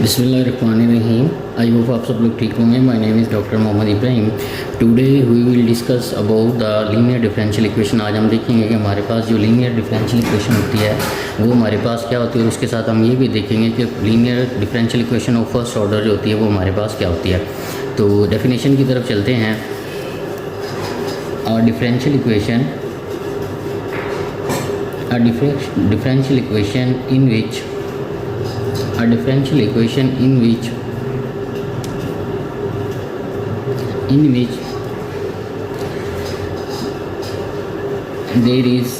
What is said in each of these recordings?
बिस्मिल्लाहिर्रहमानिर्रहीम। I hope आप सब लोग ठीक होंगे। My name is doctor Mohammad Ibrahim. Today we will discuss about the linear differential equation. आज हम देखेंगे कि हमारे पास जो लीनियर डिफरेंशियल इक्वेशन होती है वो हमारे पास क्या होती है, और उसके साथ हम ये भी देखेंगे कि linear differential equation of first order जो होती है वो हमारे पास क्या होती है। तो डेफिनेशन की तरफ चलते हैं। Differential equation differential equation in which there is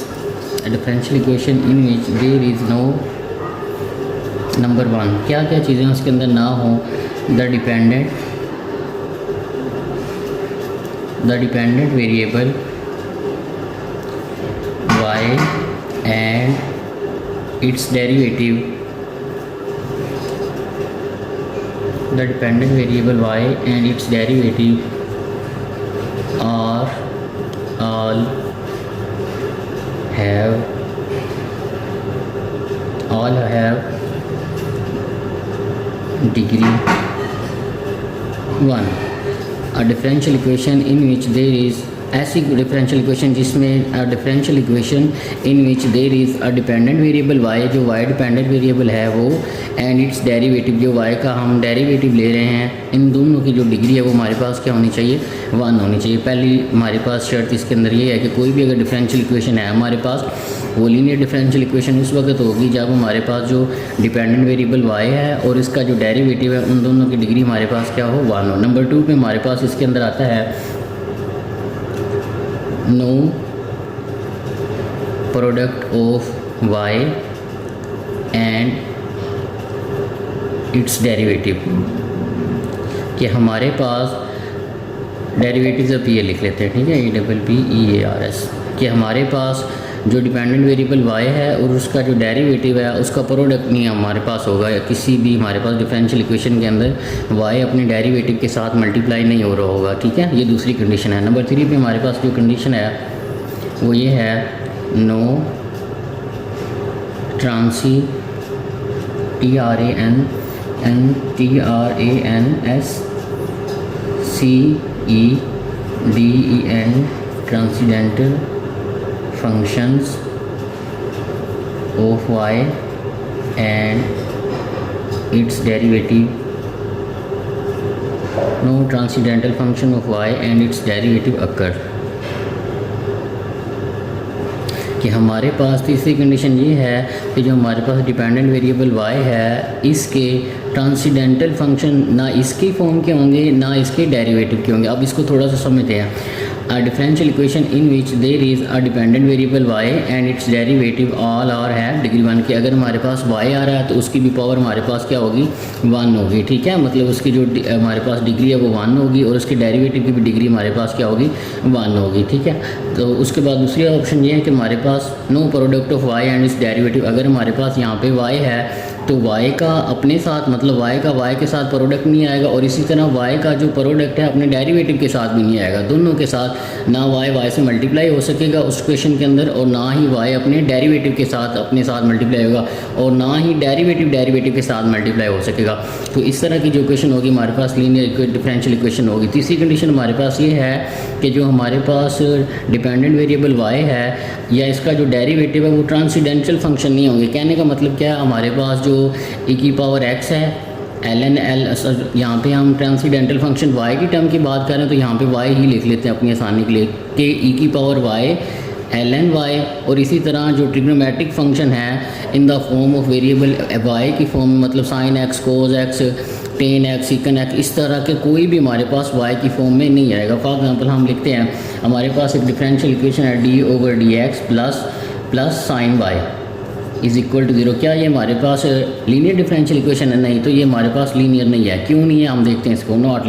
a differential equation in which there is no number one, क्या क्या चीज़ें उसके अंदर ना हो। The dependent variable y and its derivative, the dependent variable y and its derivative are all have degree 1। a differential equation in which there is ऐसी differential equation जिसमें differential equation in which there is a dependent variable y, जो y dependent variable है वो, and its derivative, जो y का हम derivative ले रहे हैं, इन दोनों की जो डिग्री है वो हमारे पास क्या होनी चाहिए, 1 होनी चाहिए। पहली हमारे पास शर्त इसके अंदर ये है कि कोई भी अगर डिफरेंशियल इक्वेशन है हमारे पास, वो लीनियर डिफरेंशियल इक्वेशन उस वक्त होगी जब हमारे पास जो डिपेंडेंट वेरिएबल y है और इसका जो डेरिवेटिव है उन दोनों की डिग्री हमारे पास क्या हो, 1 हो। नंबर 2 पे हमारे पास इसके अंदर आता है no product of y and its derivative, कि हमारे पास डेरिवेटिव्स अब ये लिख लेते हैं, ठीक है, EPPEARS, कि हमारे पास जो डिपेंडेंट वेरिएबल y है और उसका जो डेरिवेटिव है उसका प्रोडक्ट नहीं हमारे पास होगा, या किसी भी हमारे पास डिफरेंशियल इक्वेशन के अंदर y अपने डेरिवेटिव के साथ मल्टीप्लाई नहीं हो रहा होगा, ठीक है। ये दूसरी कंडीशन है। नंबर 3 पे हमारे पास जो कंडीशन है वो ये है no transcendental functions of y and its derivative, no transcendental function of y and its derivative occur, कि हमारे पास तीसरी कंडीशन ये है कि जो हमारे पास डिपेंडेंट वेरिएबल y है इसके ट्रांसीडेंटल फंक्शन ना इसके फॉर्म के होंगे ना इसके डेरिवेटिव के होंगे। अब इसको थोड़ा सा समझते हैं। A differential equation in which there is a dependent variable y and its derivative all are have degree 1, कि अगर हमारे पास y आ रहा है तो उसकी भी पावर हमारे पास क्या होगी, 1 होगी, ठीक है। मतलब उसकी जो हमारे पास डिग्री है वो 1 होगी और उसके डेरिवेटिव की भी डिग्री हमारे पास क्या होगी, 1 होगी, ठीक है। तो उसके बाद दूसरी ऑप्शन ये है कि हमारे पास no product of y and its derivative, अगर हमारे पास यहाँ पे y है तो y का अपने साथ मतलब y का y के साथ प्रोडक्ट नहीं आएगा, और इसी तरह y का जो प्रोडक्ट है अपने डेरिवेटिव के साथ भी नहीं आएगा। दोनों के साथ ना y से मल्टीप्लाई हो सकेगा उस क्वेश्चन के अंदर, और ना ही y अपने डेरिवेटिव के साथ अपने साथ मल्टीप्लाई होगा, और ना ही डेरिवेटिव के साथ मल्टीप्लाई हो सकेगा। तो इस तरह की जो इक्वेशन होगी हमारे पास लीनियर डिफरेंशियल इक्वेशन होगी। तीसरी कंडीशन हमारे पास ये है कि जो हमारे पास डिपेंडेंट वेरिएबल y है या इसका जो डेरिवेटिव है वो ट्रांसीडेंटल फंक्शन नहीं होंगे। कहने का मतलब क्या है, हमारे पास जो e⁻x है ln यहाँ पे हम ट्रांसीडेंटल फंक्शन y की टर्म की बात करें तो यहाँ पे y ही लिख लेते हैं अपनी आसानी के लिए, कि e⁻y ln y, और इसी तरह जो ट्रिग्नोमेट्रिक फंक्शन है in the form of variable y की फॉर्म में, मतलब sin x cos x tan x secant x, इस तरह के कोई भी हमारे पास y की फॉर्म में नहीं आएगा। फॉर एग्जांपल हम लिखते हैं हमारे पास एक डिफरेंशियल इक्वेशन है d/dx plus sin y is equal to 0। क्या ये हमारे पास लीनियर डिफरेंशियल इक्वेशन है? नहीं, तो ये हमारे पास लीनियर नहीं है। क्यों नहीं है हम देखते हैं इसको। नॉट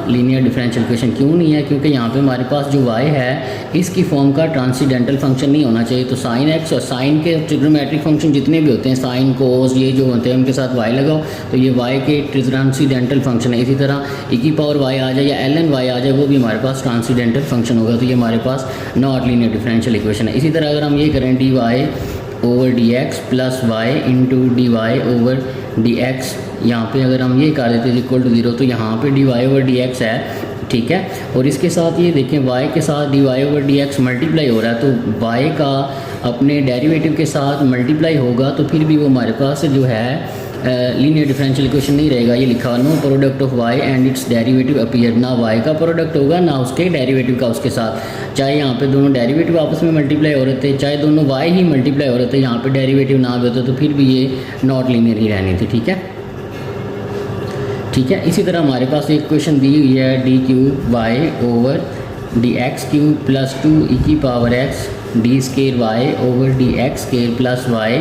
लीनियर डिफरेंशियल इक्वेशन क्यों नहीं है? क्योंकि यहाँ पे हमारे पास जो y है इसकी फॉर्म का ट्रांसीडेंटल फंक्शन नहीं होना चाहिए। तो साइन x और साइन के ट्रिग्नोमेट्रिक फंक्शन जितने भी होते हैं, साइन कोस ये जो होते हैं उनके साथ y लगाओ तो ये y के ट्रांसीडेंटल फंक्शन है। इसी तरह e⁻y आ जाए या ln y आ जाए वो भी हमारे पास ट्रांसीडेंटल फंक्शन होगा। तो ये हमारे पास नॉट लीनियर डिफरेंशियल इक्वेशन है। इसी तरह अगर हम ये करें dy over D X plus Y into D Y over D X. यहाँ पर अगर हम ये कर देते हैं इक्वल टू 0 तो यहाँ पे D Y over D X है, ठीक है। और इसके साथ ये देखें y के साथ D Y over D X multiply हो रहा है, तो y का अपने डेरिवेटिव के साथ मल्टीप्लाई होगा तो फिर भी वो हमारे पास जो है लीनियर डिफरेंशियल इक्वेशन नहीं रहेगा। ये लिखा no product of y and its derivative appear, ना y का प्रोडक्ट होगा ना उसके डेरिवेटिव का उसके साथ। चाहे यहाँ पे दोनों डेरिवेटिव आपस में मल्टीप्लाई हो रहे थे, चाहे दोनों y ही मल्टीप्लाई हो रहे थे, यहाँ पे डेरिवेटिव ना भी होते तो फिर भी ये नॉट लीनियर ही रहनी थी, ठीक है। ठीक है, इसी तरह हमारे पास एक क्वेश्चन दी हुई है D cube Y over D X cube plus 2 E की power X D square Y over D X square plus Y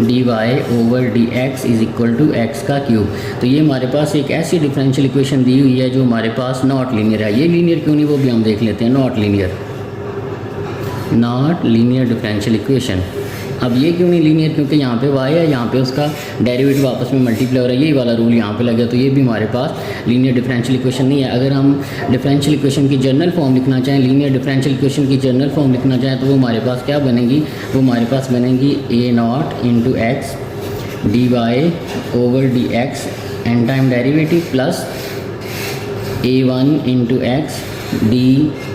D Y over D X is equal to X का क्यूब। तो ये हमारे पास एक ऐसी डिफरेंशियल इक्वेशन दी हुई है जो हमारे पास नॉट लीनियर है। ये लीनियर क्यों नहीं वो भी हम देख लेते हैं। Not linear differential equation. अब ये क्यों नहीं लीनियर, क्योंकि यहाँ पे y है, यहाँ पे उसका डेरिवेटिव आपस में मल्टीप्लाई हो रहा है, यही वाला रूल यहाँ पे लगा, तो ये भी हमारे पास लीनियर डिफरेंशियल इक्वेशन नहीं है। अगर हम डिफरेंशियल इक्वेशन की जनरल फॉर्म लिखना चाहें, लीनियर डिफरेंशियल इक्वेशन की जनरल फॉर्म लिखना चाहें तो वो हमारे पास क्या बनेगी, वो हमारे पास बनेगी a nought into x d Y over D x n time derivative plus a one into x d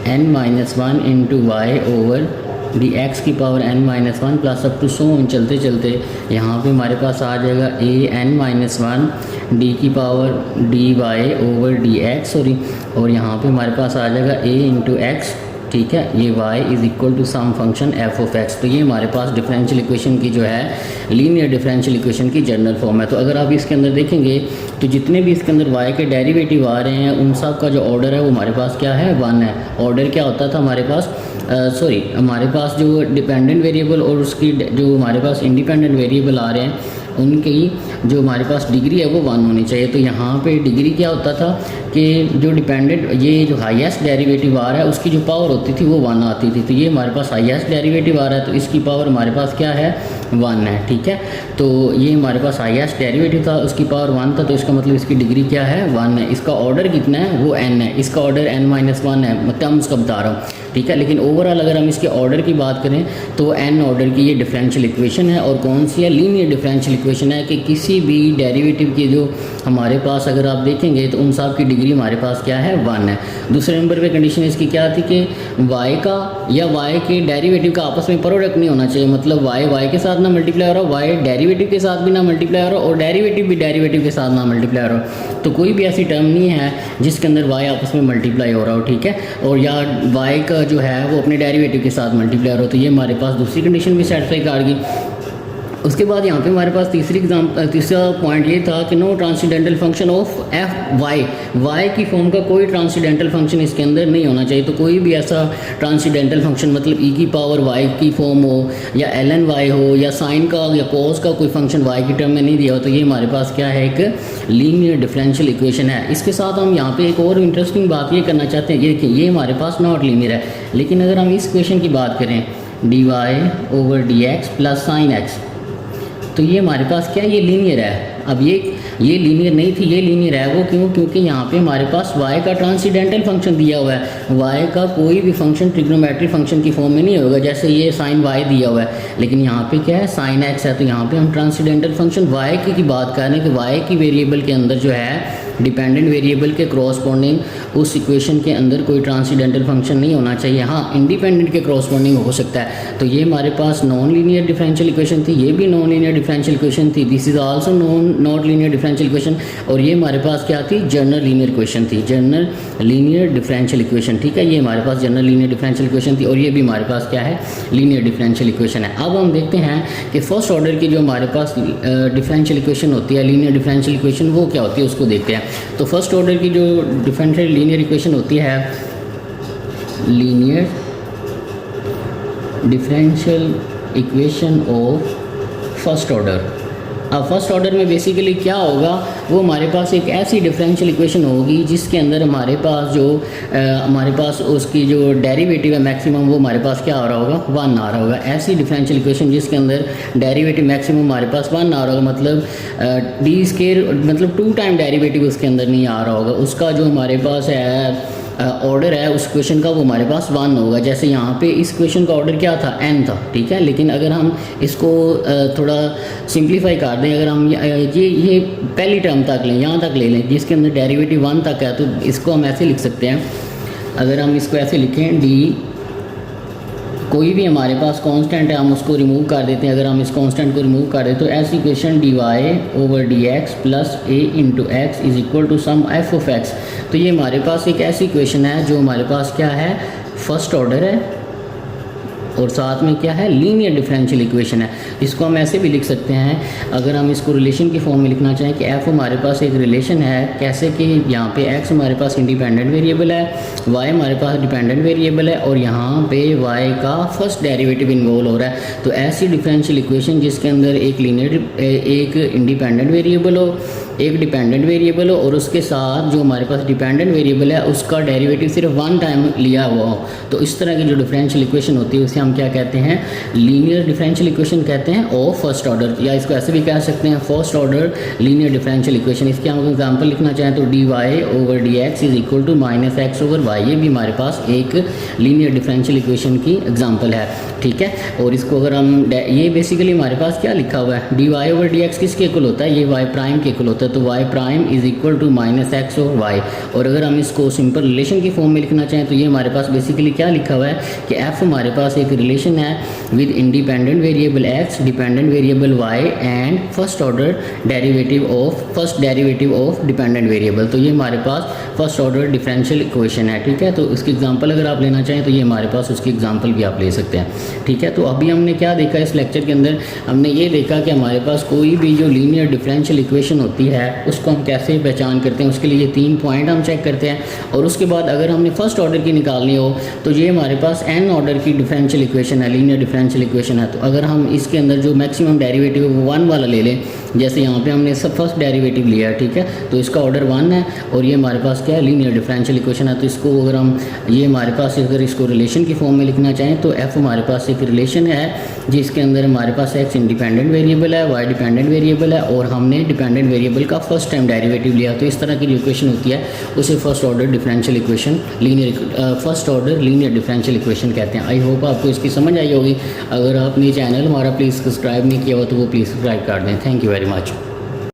n minus one into y over D x की power n minus one plus up to so चलते चलते यहाँ पे हमारे पास आ जाएगा a n minus one d की power d Y over D x और यहाँ पे हमारे पास आ जाएगा a इंटू एक्स, ठीक है। ये y is equal to some function f of x। तो ये हमारे पास डिफरेंशियल इक्वेशन की जो है लीनियर डिफरेंशियल इक्वेशन की जनरल फॉर्म है। तो अगर आप इसके अंदर देखेंगे तो जितने भी इसके अंदर y के डेरिवेटिव आ रहे हैं उन सब का जो ऑर्डर है वो हमारे पास क्या है, 1 है। ऑर्डर क्या होता था हमारे पास, हमारे पास जो डिपेंडेंट वेरिएबल और उसकी जो हमारे पास इंडिपेंडेंट वेरिएबल आ रहे हैं उनकी जो हमारे पास डिग्री है वो 1 होनी चाहिए। तो यहाँ पे डिग्री क्या होता था कि जो डिपेंडेंट ये जो हाईएस्ट डेरिवेटिव आ रहा है उसकी जो पावर होती थी वो 1 आती थी। तो ये हमारे पास हाईएस्ट डेरिवेटिव आ रहा है तो इसकी पावर हमारे पास क्या है, 1 है, ठीक है। तो ये हमारे पास हाईएस्ट डेरिवेटिव था, उसकी पावर 1 था, तो इसका मतलब इसकी डिग्री क्या है, 1 है। इसका ऑर्डर कितना है, वो n है। इसका ऑर्डर n माइनस 1 है, मतलब हम उसका बता रहा हूँ, ठीक है। लेकिन ओवरऑल अगर हम इसके ऑर्डर की बात करें तो n ऑर्डर की ये डिफरेंशियल इक्वेशन है। और कौन सी है, लीनियर डिफरेंशियल इक्वेशन है कि किसी भी डेरिवेटिव की जो हमारे पास अगर आप देखेंगे तो उन सब की डिग्री हमारे पास क्या है, 1 है। दूसरे नंबर पे कंडीशन इसकी क्या थी कि y का या y के डेरिवेटिव का आपस में प्रोडक्ट नहीं होना चाहिए, मतलब y के साथ ना मल्टीप्लाई हो रहा, y डेरिवेटिव के साथ भी ना मल्टीप्लाई हो रहा और डेरिवेटिव भी डेरिवेटिव के साथ ना मल्टीप्लाई हो रहा। तो कोई भी ऐसी टर्म नहीं है जिसके अंदर y आपस में मल्टीप्लाई हो रहा हो, ठीक है। और या y का जो है वो अपने डेरिवेटिव के साथ मल्टीप्लाई हो रहा हो, तो ये हमारे पास दूसरी कंडीशन भी सेटिस्फाई कर गई। उसके बाद यहाँ पे हमारे पास तीसरा पॉइंट ये था कि no transcendental function of F Y की फॉर्म का कोई ट्रांसीडेंटल फंक्शन इसके अंदर नहीं होना चाहिए। तो कोई भी ऐसा ट्रांसीडेंटल फंक्शन मतलब ई की पावर वाई की फॉर्म हो या ln वाई हो या साइन का या कॉस का कोई फंक्शन वाई की टर्म में नहीं दिया हो, तो ये हमारे पास क्या है, एक लीनियर डिफरेंशियल इक्वेशन है। इसके साथ हम यहाँ पे एक और इंटरेस्टिंग बात ये करना चाहते हैं, ये हमारे पास नॉट लीनियर है। लेकिन अगर हम इस इक्वेशन की बात करें D Y over D X plus sine X, तो ये हमारे पास क्या है, ये लीनियर है। अब ये लीनियर नहीं थी, ये लीनियर है। वो क्यों, क्योंकि यहाँ पे हमारे पास y का ट्रांसीडेंटल फंक्शन दिया हुआ है। y का कोई भी फंक्शन ट्रिग्नोमेट्रिक फंक्शन की फॉर्म में नहीं होगा, जैसे ये साइन y दिया हुआ है, लेकिन यहाँ पे क्या है, साइन x है। तो यहाँ पे हम ट्रांसीडेंटल फंक्शन y की बात कर रहे हैं कि y की वेरिएबल के अंदर जो है डिपेंडेंट वेरिएबल के क्रॉसपोंडिंग उस इक्वेशन के अंदर कोई ट्रांसीडेंटल फंक्शन नहीं होना चाहिए। हाँ, इंडिपेंडेंट के क्रॉसपोंडिंग हो सकता है। तो ये हमारे पास नॉन लीनियर डिफरेंशियल इक्वेशन थी, ये भी नॉन लीनियर डिफरेंशियल इक्वेशन थी, this is also not linear differential equation. और ये हमारे पास क्या थी, जनरल लीनियर इक्वेशन थी, जनरल लीनियर डिफरेंशियल इक्वेशन, ठीक है। ये हमारे पास जनरल लीनियर डिफरेंशियल इक्वेशन थी और ये भी हमारे पास क्या है, लीनियर डिफरेंशियल इक्वेशन है। अब हम देखते हैं कि फर्स्ट ऑर्डर की जो हमारे पास डिफरेंशियल इक्वेशन होती है, लीनियर डिफरेंशियल इक्वेशन, वो क्या होती है उसको देखते हैं। तो फर्स्ट ऑर्डर की जो डिफरेंशियल लीनियर इक्वेशन होती है, linear differential equation of first order. अब फर्स्ट ऑर्डर में बेसिकली क्या होगा, वो हमारे पास एक ऐसी डिफरेंशियल इक्वेशन होगी जिसके अंदर हमारे पास जो हमारे पास उसकी जो डेरिवेटिव है मैक्सिमम, वो हमारे पास क्या आ रहा होगा, 1 आ रहा होगा। ऐसी डिफरेंशियल इक्वेशन जिसके अंदर डेरिवेटिव मैक्सिमम हमारे पास 1 आ रहा होगा, मतलब डी स्केयर मतलब 2 टाइम डेरिवेटिव उसके अंदर नहीं आ रहा होगा। उसका जो हमारे पास है ऑर्डर है उस क्वेश्चन का वो हमारे पास 1 होगा। जैसे यहाँ पे इस क्वेश्चन का ऑर्डर क्या था, n था, ठीक है। लेकिन अगर हम इसको थोड़ा सिंप्लीफाई कर दें, अगर हम ये पहली टर्म तक लें, यहाँ तक ले लें जिसके अंदर डेरिवेटिव 1 तक है, तो इसको हम ऐसे लिख सकते हैं। अगर हम इसको ऐसे लिखें, डी कोई भी हमारे पास कांस्टेंट है हम उसको रिमूव कर देते हैं। अगर हम इस कांस्टेंट को रिमूव कर दें तो ऐसी equation dy over dx plus a into X is equal to some f of x। तो ये हमारे पास एक ऐसी इक्वेशन है जो हमारे पास क्या है, फर्स्ट ऑर्डर है और साथ में क्या है, लीनियर डिफरेंशियल इक्वेशन है। इसको हम ऐसे भी लिख सकते हैं, अगर हम इसको रिलेशन की फॉर्म में लिखना चाहें कि f हमारे पास एक रिलेशन है, कैसे कि यहाँ पे x हमारे पास इंडिपेंडेंट वेरिएबल है, y हमारे पास डिपेंडेंट वेरिएबल है और यहाँ पे y का फर्स्ट डेरिवेटिव इन्वॉल्व हो रहा है। तो ऐसी डिफरेंशियल इक्वेशन जिसके अंदर एक इंडिपेंडेंट वेरिएबल हो, एक डिपेंडेंट वेरिएबल हो और उसके साथ जो हमारे पास डिपेंडेंट वेरिएबल है उसका डेरिवेटिव सिर्फ 1 टाइम लिया हुआ हो, तो इस तरह की जो डिफरेंशियल इक्वेशन होती है उसे हम क्या कहते हैं, लीनियर डिफरेंशियल इक्वेशन कहते हैं ऑफ फर्स्ट ऑर्डर, या इसको ऐसे भी कह सकते हैं first order linear differential equation. इसके हम एग्जांपल लिखना चाहें तो dy over dx is equal to minus X over Y, ये भी हमारे पास एक लीनियर डिफरेंशियल इक्वेशन की एग्जांपल है, ठीक है। और इसको अगर हम ये बेसिकली हमारे पास क्या लिखा हुआ है, dy ओवर dx किसके इक्वल होता है, ये y प्राइम के इक्वल होता है, तो y prime is equal to minus X over Y. और अगर हम इसको सिंपल रिलेशन की फॉर्म में लिखना चाहें तो ये हमारे पास बेसिकली क्या लिखा हुआ है कि f हमारे पास एक रिलेशन है with independent variable x, dependent variable y and first derivative of dependent variable. तो ये हमारे पास फर्स्ट ऑर्डर डिफरेंशियल इक्वेशन है, ठीक है। तो उसकी एग्जांपल अगर आप लेना चाहें तो ये हमारे पास उसकी एग्जांपल भी आप ले सकते हैं, ठीक है। तो अभी हमने क्या देखा इस लेक्चर के अंदर, हमने ये देखा कि हमारे पास कोई भी जो लीनियर डिफरेंशियल इक्वेशन होती है उसको हम कैसे पहचान करते हैं, उसके लिए ये 3 पॉइंट हम चेक करते हैं। और उसके बाद अगर हमने फर्स्ट ऑर्डर की निकालनी हो तो ये हमारे पास n ऑर्डर की डिफरेंशियल इक्वेशन है, लीनियर डिफरेंशियल इक्वेशन है। तो अगर हम इसके अंदर जो मैक्सिमम डेरिवेटिव है वो 1 वाला ले लें, जैसे यहाँ पे हमने सब फर्स्ट डेरिवेटिव लिया है, ठीक है, तो इसका ऑर्डर 1 है और ये हमारे पास क्या है, लीनियर डिफरेंशियल इक्वेशन है। तो इसको अगर हम ये हमारे पास अगर इसको रिलेशन की फॉर्म में लिखना चाहें तो f हमारे पास एक रिलेशन है जिसके अंदर हमारे पास x इंडिपेंडेंट वेरिएबल है, y डिपेंडेंट वेरिएबल है और हमने डिपेंडेंट वेरिएबल का फर्स्ट टाइम डेरिवेटिव लिया। तो इस तरह की जो इक्वेशन होती है उसे first order differential equation first order linear differential equation कहते हैं। आई होप आपको इसकी समझ आई होगी। अगर आपने चैनल हमारा प्लीज़ सब्सक्राइब नहीं किया हो तो वो प्लीज़ सब्सक्राइब कर दें। Thank you very much.